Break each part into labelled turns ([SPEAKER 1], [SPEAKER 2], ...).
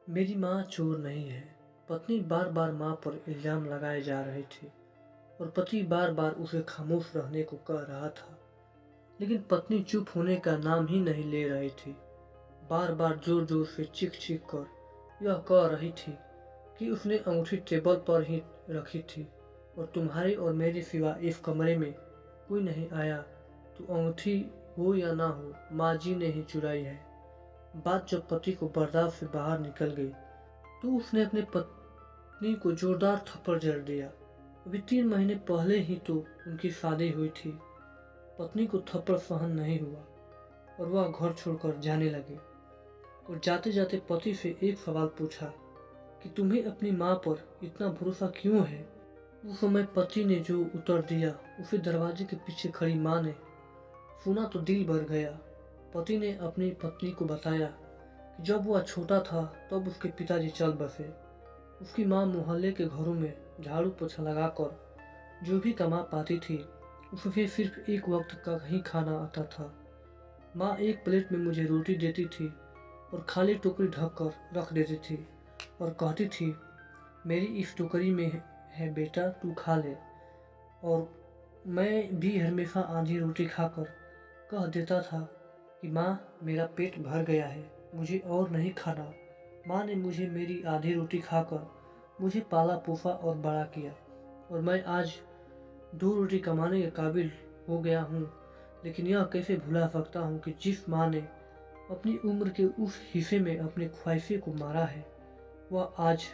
[SPEAKER 1] मेरी माँ चोर नहीं है। पत्नी बार बार माँ पर इल्ज़ाम लगाए जा रहे थे और पति बार बार उसे खामोश रहने को कह रहा था, लेकिन पत्नी चुप होने का नाम ही नहीं ले रही थी। बार बार जोर जोर से चीख चीख कर यह कह रही थी कि उसने अंगूठी टेबल पर ही रखी थी और तुम्हारे और मेरे सिवा इस कमरे में कोई नहीं आया, तो अंगूठी हो या ना हो, माँ जी ने ही चुराई है। बात जब पति को बर्दाश्त से बाहर निकल गई तो उसने अपने पत्नी को जोरदार थप्पड़ जड़ दिया। अभी 3 महीने पहले ही तो उनकी शादी हुई थी। पत्नी को थप्पड़ सहन नहीं हुआ और वह घर छोड़कर जाने लगी और जाते जाते पति से एक सवाल पूछा कि तुम्हें अपनी माँ पर इतना भरोसा क्यों है। उस समय पति ने जो उत्तर दिया उसे दरवाजे के पीछे खड़ी माँ ने सुना तो दिल भर गया। पति ने अपनी पत्नी को बताया कि जब वह छोटा था तब उसके पिताजी चल बसे। उसकी माँ मोहल्ले के घरों में झाड़ू पोछा लगाकर जो भी कमा पाती थी उससे सिर्फ एक वक्त का ही खाना आता था। माँ एक प्लेट में मुझे रोटी देती थी और खाली टोकरी ढक कर रख देती थी और कहती थी, मेरी इस टोकरी में है बेटा, तू खा ले। और मैं भी हमेशा आधी रोटी खाकर कह देता था कि माँ मेरा पेट भर गया है, मुझे और नहीं खाना। माँ ने मुझे मेरी आधी रोटी खाकर मुझे पाला पोसा और बड़ा किया और मैं आज 2 रोटी कमाने के काबिल हो गया हूँ। लेकिन यह कैसे भुला सकता हूँ कि जिस माँ ने अपनी उम्र के उस हिस्से में अपने ख्वाहिशे को मारा है, वह आज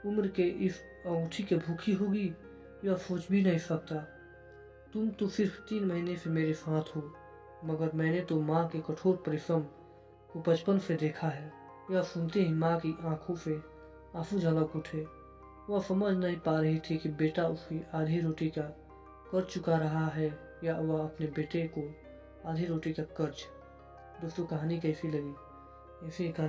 [SPEAKER 1] उम्र के इस अंगूठी के भूखी होगी, यह सोच भी नहीं सकता। तुम तो सिर्फ 3 महीने से मेरे साथ हो, मगर मैंने तो माँ के कठोर परिश्रम को बचपन से देखा है। यह सुनते ही माँ की आंखों से आंसू झलक उठे। वह समझ नहीं पा रही थी कि बेटा उसकी आधी रोटी का कर्ज चुका रहा है या वह अपने बेटे को आधी रोटी का कर्ज। दोस्तों, कहानी कैसी लगी? ऐसी कहानी